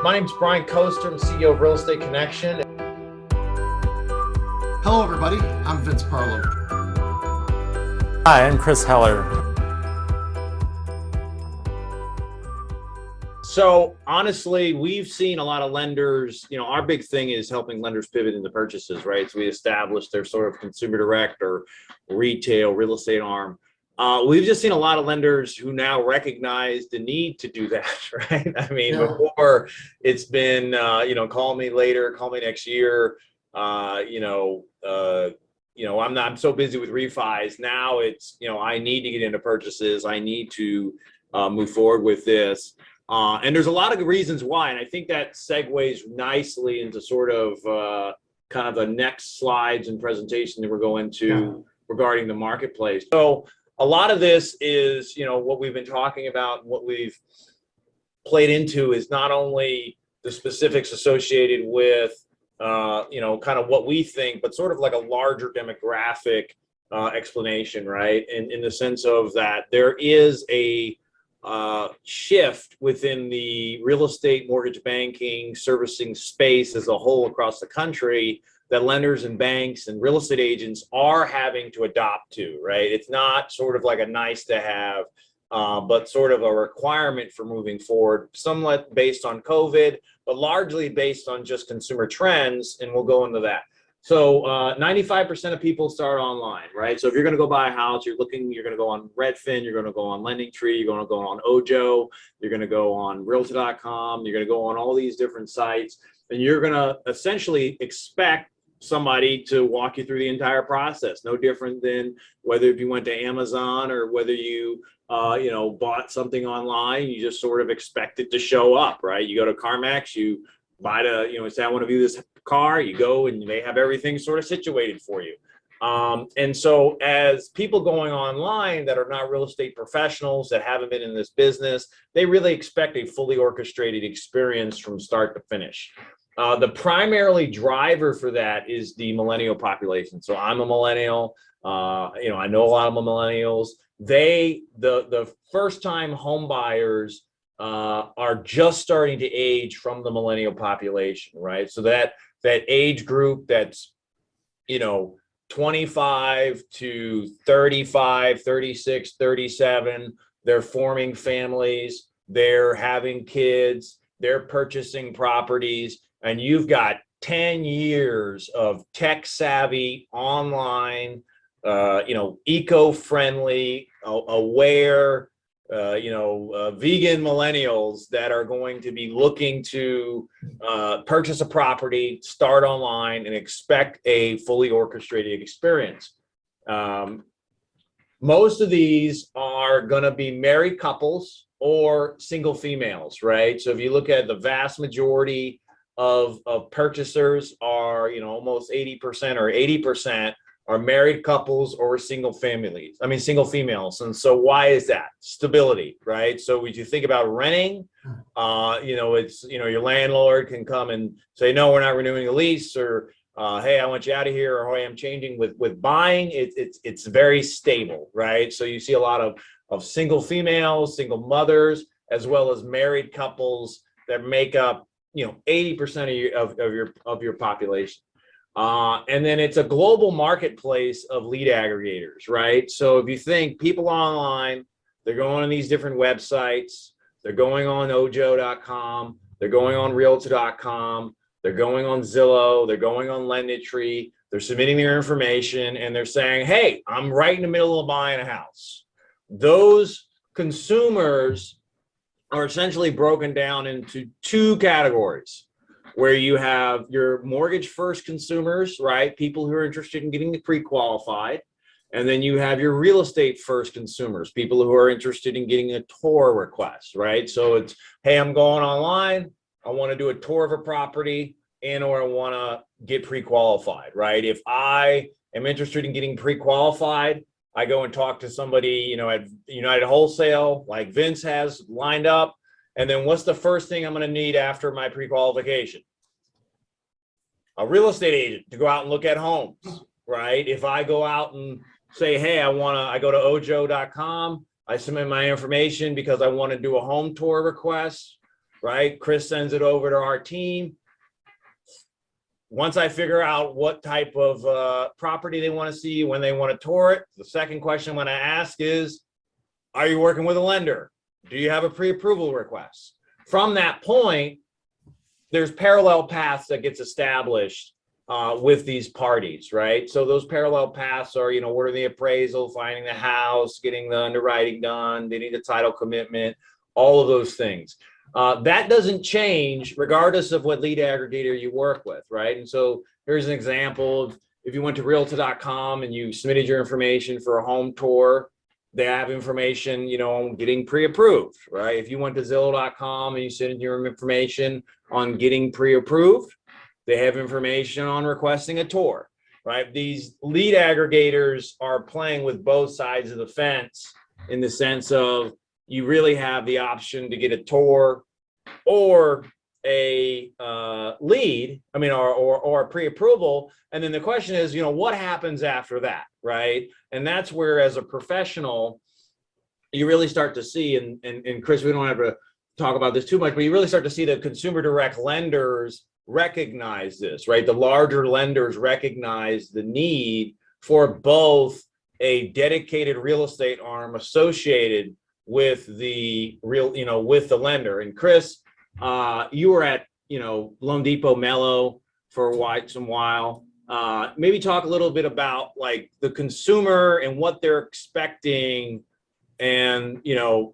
My name's Brian Coester. I'm CEO of Real Estate Connection. Hello, everybody. I'm Vince Parlove. Hi, I'm Chris Heller. So honestly, we've seen a lot of lenders, our big thing is helping lenders pivot into purchases, right? So we established their sort of consumer direct or retail real estate arm. We've just seen a lot of lenders who now recognize the need to do that, right? I mean, before it's been, call me later, call me next year. I'm so busy with refis. Now it's, I need to get into purchases. I need to move forward with this. And there's a lot of reasons why. And I think that segues nicely into sort of kind of the next slides and presentation that we're going to regarding the marketplace. So a lot of this is, what we've been talking about, what we've played into is not only the specifics associated with, kind of what we think, but sort of like a larger demographic explanation, right? In the sense of that there is a shift within the real estate mortgage banking servicing space as a whole across the country that lenders and banks and real estate agents are having to adopt to, right? It's not sort of like a nice to have, but sort of a requirement for moving forward, somewhat based on COVID, but largely based on just consumer trends, and we'll go into that. So 95% of people start online, right? So if you're going to go buy a house, you're going to go on Redfin, you're going to go on LendingTree, you're going to go on Ojo, you're going to go on Realtor.com, you're going to go on all these different sites, and you're going to essentially expect somebody to walk you through the entire process. No different than whether if you went to Amazon or whether you bought something online, you just sort of expect it to show up, right? You go to CarMax, you buy say I want to view this car, you go and they have everything sort of situated for you. And so as people going online that are not real estate professionals, that haven't been in this business, they really expect a fully orchestrated experience from start to finish. The primarily driver for that is the millennial population. So I'm a millennial. I know a lot of millennials. The first time home buyers are just starting to age from the millennial population, right? So that age group that's 25 to 35, 36, 37, they're forming families, they're having kids, they're purchasing properties, and you've got 10 years of tech savvy, online, eco-friendly, aware, vegan millennials that are going to be looking to purchase a property, start online, and expect a fully orchestrated experience. Most of these are going to be married couples or single females, right? So if you look at the vast majority of purchasers are, almost 80% or 80% are married couples or single females. And so why is that? Stability, right? So when you think about renting, it's, your landlord can come and say, no, we're not renewing the lease, or hey, I want you out of here, or hey, I'm changing. With buying, it's very stable, right? So you see a lot of single females, single mothers, as well as married couples that make up 80% of your population. And then it's a global marketplace of lead aggregators, right? So if you think people online, they're going on these different websites, they're going on Ojo.com, they're going on Realtor.com, they're going on Zillow, they're going on LendingTree, they're submitting their information, and they're saying, hey, I'm right in the middle of buying a house. Those consumers are essentially broken down into two categories, where you have your mortgage first consumers, right? People who are interested in getting pre-qualified. And then you have your real estate first consumers, people who are interested in getting a tour request, right? So it's, hey, I'm going online, I want to do a tour of a property, or I want to get pre-qualified, right? If I am interested in getting pre-qualified, I go and talk to somebody, at United Wholesale, like Vince has lined up. And then what's the first thing I'm going to need after my pre-qualification? A real estate agent to go out and look at homes, right? If I go out and say, hey, I go to Ojo.com, I submit my information because I want to do a home tour request. right? Chris sends it over to our team. Once I figure out what type of property they want to see, when they want to tour it, the second question I'm going to ask is, are you working with a lender? Do you have a pre-approval request? From that point, there's parallel paths that gets established with these parties, right? So those parallel paths are, ordering the appraisal, finding the house, getting the underwriting done, getting the title commitment, all of those things. That doesn't change regardless of what lead aggregator you work with, right? And so here's an example of if you went to realtor.com and you submitted your information for a home tour, they have information, on getting pre-approved, right? If you went to Zillow.com and you sent your information on getting pre-approved, they have information on requesting a tour, right? These lead aggregators are playing with both sides of the fence in the sense of you really have the option to get a tour or a lead, or a pre-approval. And then the question is, what happens after that, right? And that's where, as a professional, you really start to see, and Chris, we don't have to talk about this too much, but you really start to see the consumer direct lenders recognize this, right? The larger lenders recognize the need for both a dedicated real estate arm associated with the with the lender. And Chris, you were at, Loan Depot Mello for some while. Maybe talk a little bit about like the consumer and what they're expecting and,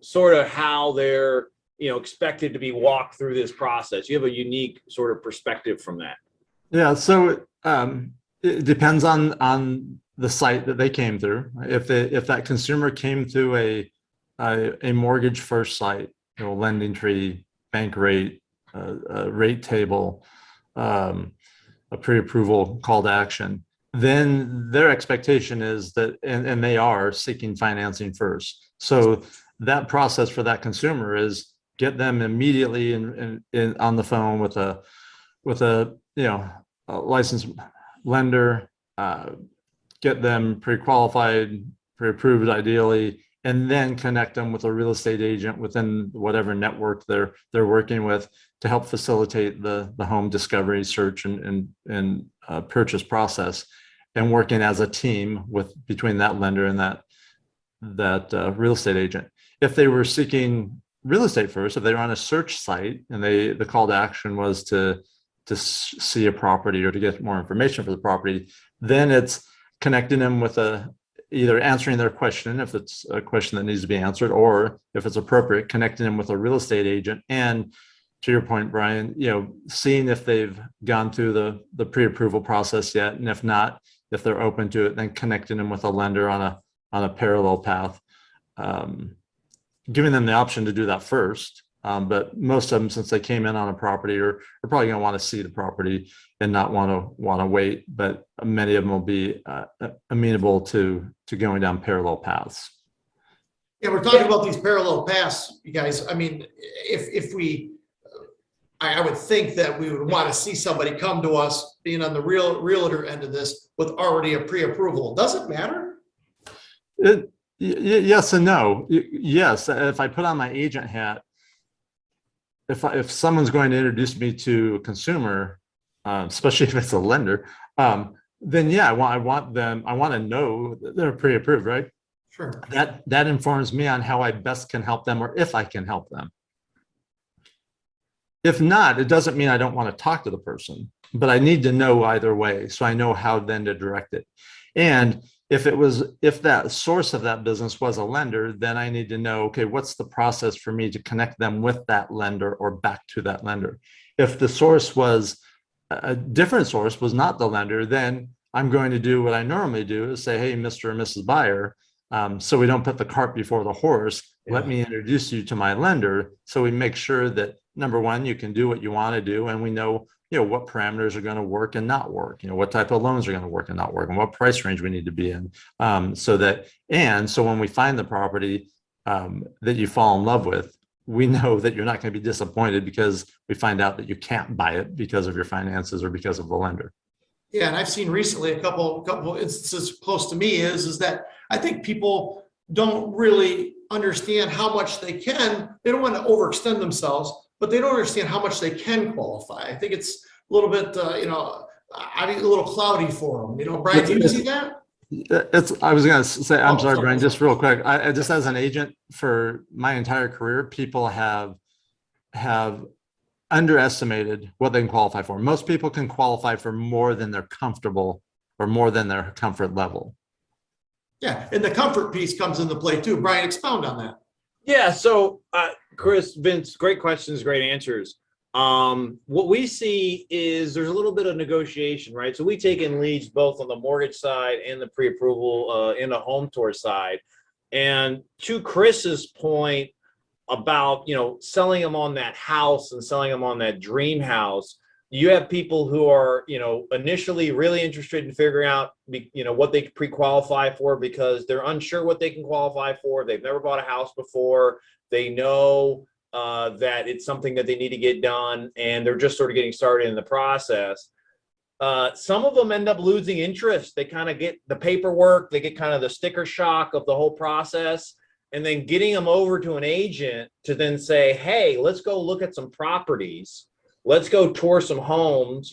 sort of how they're, expected to be walked through this process. You have a unique sort of perspective from that. Yeah, so it depends on the site that they came through. If that consumer came through a mortgage first site, lending tree, bank rate, rate table, a pre-approval call to action, then their expectation is that, and they are seeking financing first. So that process for that consumer is get them immediately in on the phone with a a licensed lender, get them pre-qualified, pre-approved ideally, and then connect them with a real estate agent within whatever network they're working with to help facilitate the home discovery, search, and purchase process, and working as a team between that lender and that real estate agent. If they were seeking real estate first, if they were on a search site and the call to action was to see a property or to get more information for the property, then it's connecting them with either answering their question if it's a question that needs to be answered, or if it's appropriate, connecting them with a real estate agent. And to your point, Brian, seeing if they've gone through the pre-approval process yet, and if not, if they're open to it, then connecting them with a lender on a parallel path, giving them the option to do that first. But most of them, since they came in on a property, are probably going to want to see the property and not want to wait. But many of them will be amenable to going down parallel paths. Yeah, we're talking about these parallel paths, you guys. I mean, I would think that we would want to see somebody come to us, being on the realtor end of this, with already a pre-approval. Does it matter? Yes and no. Yes, if I put on my agent hat, if someone's going to introduce me to a consumer, especially if it's a lender, then yeah, I want to know that they're pre-approved, right? Sure. That informs me on how I best can help them, or if I can help them. If not, it doesn't mean I don't want to talk to the person, but I need to know either way, so I know how then to direct it. And if that source of that business was a lender, then I need to know, okay, what's the process for me to connect them with that lender or back to that lender? If the source was a different source, was not the lender, then I'm going to do what I normally do, is say, hey, Mr. and Mrs. Buyer, so we don't put the cart before the horse. Yeah. Let me introduce you to my lender, so we make sure that, number one, you can do what you want to do, and we know what parameters are going to work and not work, what type of loans are going to work and not work, and what price range we need to be in, so when we find the property that you fall in love with, we know that you're not going to be disappointed because we find out that you can't buy it because of your finances or because of the lender. Yeah, and I've seen recently a couple instances close to me is that I think people don't really understand how much they don't want to overextend themselves, but they don't understand how much they can qualify. I think it's a little bit, I think a little cloudy for them. Brian, do you see that? I was going to say, I'm Oh, sorry, sorry, Brian, sorry. just real quick. I just as an agent for my entire career, people have underestimated what they can qualify for. Most people can qualify for more than they're comfortable or more than their comfort level. Yeah, and the comfort piece comes into play too. Brian, expound on that. Yeah. So, Chris, Vince, great questions, great answers. What we see is there's a little bit of negotiation, right? So we take in leads both on the mortgage side and the pre-approval in the home tour side. And to Chris's point about, selling them on that house and selling them on that dream house, you have people who are, initially really interested in figuring out, what they pre-qualify for because they're unsure what they can qualify for. They've never bought a house before. They know that it's something that they need to get done, and they're just sort of getting started in the process. Some of them end up losing interest. They kind of get the paperwork, they get kind of the sticker shock of the whole process, and then getting them over to an agent to then say, hey, let's go look at some properties. Let's go tour some homes.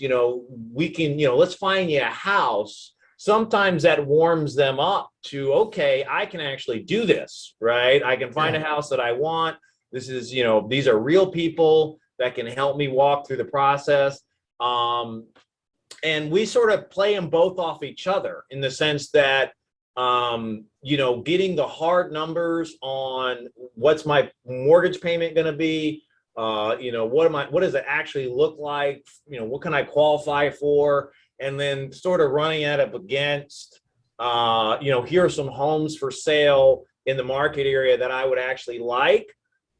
We can, let's find you a house. Sometimes that warms them up to, okay, I can actually do this, right? I can find a house that I want. This is, these are real people that can help me walk through the process. And we sort of play them both off each other in the sense that, getting the hard numbers on what's my mortgage payment going to be, what does it actually look like? What can I qualify for? And then sort of running it up against, here are some homes for sale in the market area that I would actually like.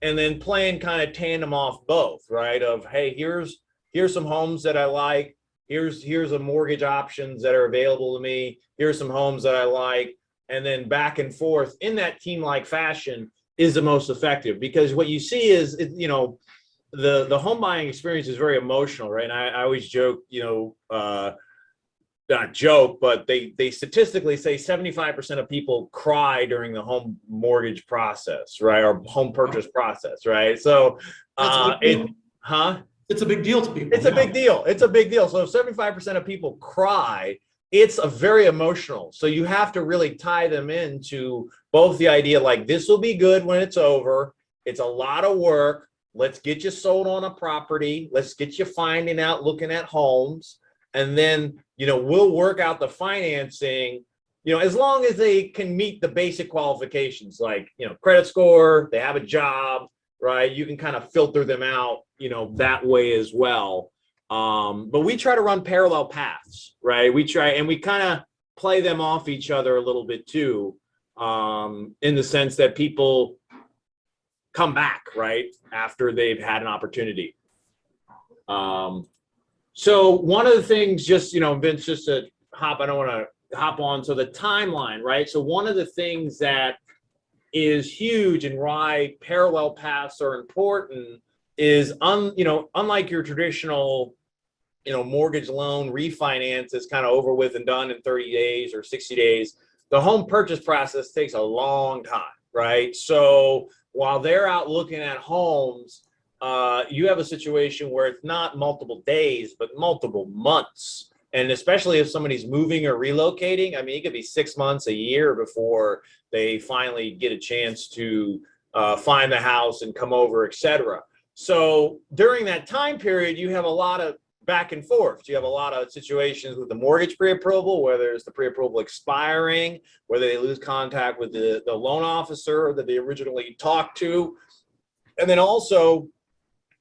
And then playing kind of tandem off both, right? Of, hey, here's some homes that I like. Here's a mortgage options that are available to me. Here's some homes that I like. And then back and forth in that team-like fashion is the most effective, because what you see is, the home buying experience is very emotional, right? And I always joke, not joke, but they statistically say 75% of people cry during the home mortgage process, right? Or home purchase process, right? So, It's a big deal to people. It's a big deal. It's a big deal. So if 75% of people cry, it's a very emotional. So you have to really tie them into both the idea, like, this will be good when it's over. It's a lot of work. Let's get you sold on a property. Let's get you finding out, looking at homes. And then, we'll work out the financing, as long as they can meet the basic qualifications, like, credit score, they have a job, right? You can kind of filter them out, that way as well. But we try to run parallel paths, right? We kind of play them off each other a little bit too, in the sense that people come back, right, after they've had an opportunity. So one of the things, just, Vince, just to I don't want to hop on. So the timeline, right? So one of the things that is huge and why parallel paths are important is, unlike your traditional, mortgage loan refinance is kind of over with and done in 30 days or 60 days. The home purchase process takes a long time, right? So while they're out looking at homes, you have a situation where it's not multiple days, but multiple months. And especially if somebody's moving or relocating, I mean, it could be 6 months, a year before they finally get a chance to find the house and come over, et cetera. So during that time period, you have a lot of back and forth. You have a lot of situations with the mortgage pre-approval, whether it's the pre-approval expiring, whether they lose contact with the loan officer that they originally talked to. And then also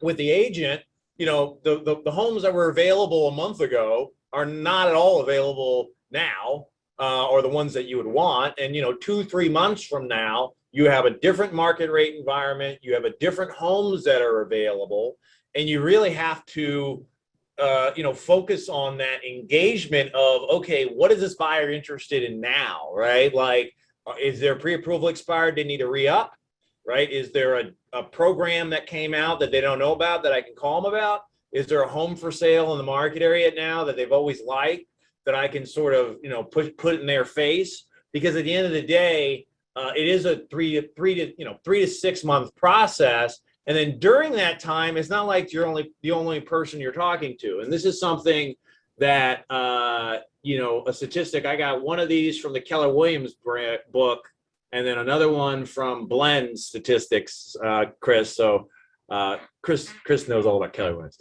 with the agent, the homes that were available a month ago are not at all available now, or the ones that you would want. And, 2-3 months from now, you have a different market rate environment. You have a different homes that are available, and you really have to, focus on that engagement of, okay, what is this buyer interested in now, right? Like, is their pre-approval expired? They need to re-up, right? Is there a program that came out that they don't know about that I can call them about? Is there a home for sale in the market area now that they've always liked that I can sort of, put in their face? Because at the end of the day, it is a 3 to 6 month process. And then during that time, it's not like you're the only person you're talking to. And this is something that, a statistic, I got one of these from the Keller Williams book, and then another one from Blend Statistics, Chris. So Chris knows all about Keller Williams.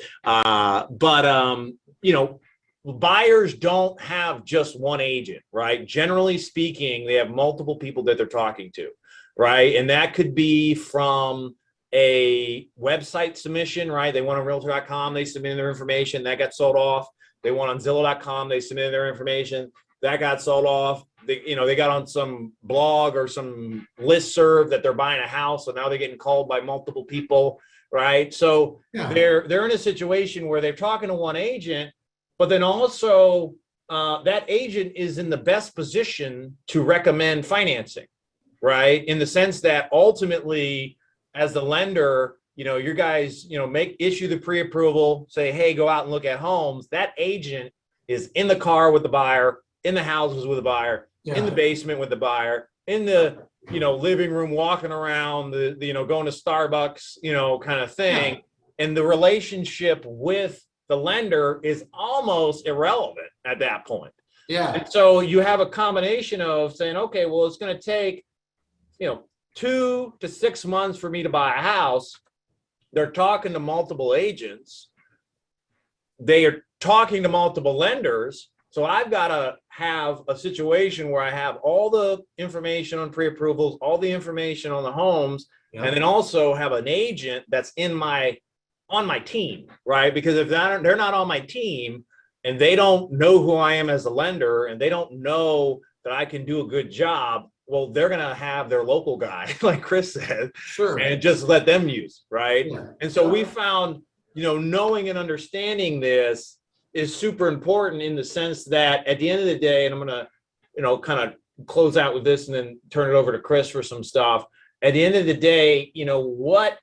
Buyers don't have just one agent, right? Generally speaking, they have multiple people that they're talking to, right? And that could be from a website submission, right? They went on realtor.com, they submitted their information, that got sold off. They went on Zillow.com, they submitted their information, that got sold off. They got on some blog or some listserv that they're buying a house, so now they're getting called by multiple people, right? So they're in a situation where they're talking to one agent, but then also that agent is in the best position to recommend financing, right? In the sense that ultimately, as the lender, your guys, issue the pre-approval, say, hey, go out and look at homes. That agent is in the car with the buyer, in the houses with the buyer, in the basement with the buyer, in the, living room, walking around, going to Starbucks, kind of thing. Yeah. And the relationship with the lender is almost irrelevant at that point. Yeah. And so you have a combination of saying, okay, well, it's going to take, 2 to 6 months for me to buy a house. They're talking to multiple agents. They are talking to multiple lenders. So I've got to have a situation where I have all the information on pre-approvals, all the information on the homes, and then also have an agent that's on my team, right? Because if they're not on my team and they don't know who I am as a lender and they don't know that I can do a good job, well, they're going to have their local guy, like Chris said, and just let them use, right? Yeah. And so we found, knowing and understanding this is super important in the sense that at the end of the day, and I'm going to, kind of close out with this and then turn it over to Chris for some stuff. At the end of the day, what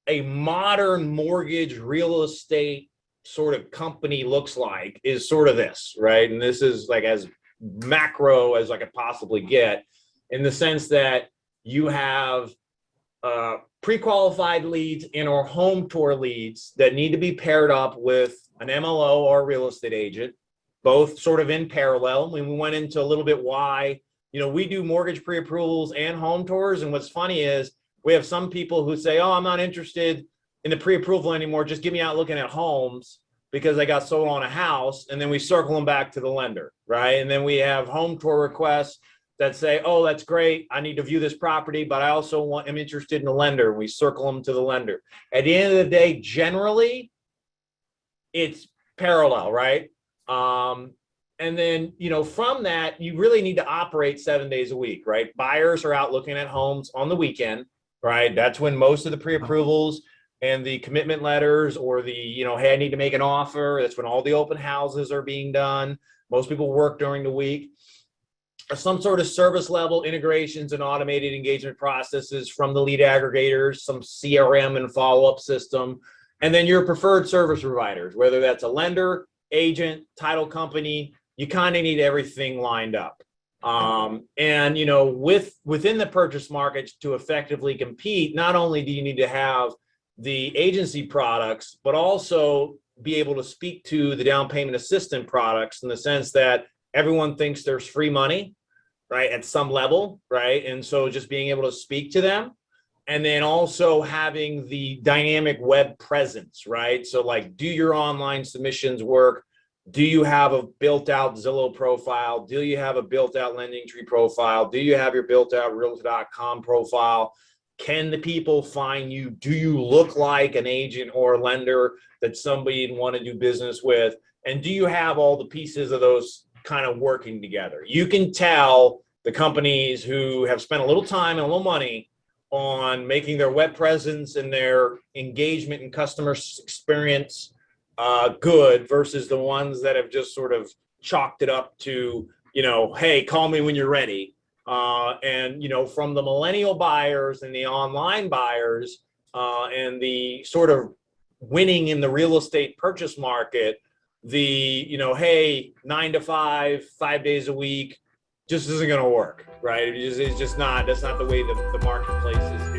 a modern mortgage real estate sort of company looks like is sort of this, right? And this is like as macro as I could possibly get, in the sense that you have pre-qualified leads and or home tour leads that need to be paired up with an MLO or a real estate agent, both sort of in parallel. When we went into a little bit why, we do mortgage pre-approvals and home tours. And what's funny is we have some people who say, oh, I'm not interested in the pre-approval anymore. Just get me out looking at homes because they got sold on a house. And then we circle them back to the lender, right? And then we have home tour requests that say, oh, that's great. I need to view this property, but I also am interested in the lender. We circle them to the lender. At the end of the day, generally, it's parallel, right? And then, from that, you really need to operate 7 days a week, right? Buyers are out looking at homes on the weekend, right? That's when most of the pre-approvals and the commitment letters or the, hey, I need to make an offer. That's when all the open houses are being done. Most people work during the week. Some sort of service level integrations and automated engagement processes from the lead aggregators, some CRM and follow-up system, and then your preferred service providers, whether that's a lender, agent, title company, you kind of need everything lined up. And, within the purchase market to effectively compete, not only do you need to have the agency products, but also be able to speak to the down payment assistant products in the sense that everyone thinks there's free money, right, at some level, right? And so just being able to speak to them, and then also having the dynamic web presence, right? So like, do your online submissions work? Do you have a built out Zillow profile? Do you have a built out Lending Tree profile? Do you have your built out Realtor.com profile? Can the people find you? Do you look like an agent or a lender that somebody'd want to do business with? And do you have all the pieces of those kind of working together? You can tell the companies who have spent a little time and a little money on making their web presence and their engagement and customer experience good versus the ones that have just sort of chalked it up to, hey, call me when you're ready. And, from the millennial buyers and the online buyers and the sort of winning in the real estate purchase market, the, hey, 9 to 5, 5 days a week, just isn't going to work, right? It's just not, that's not the way the marketplace is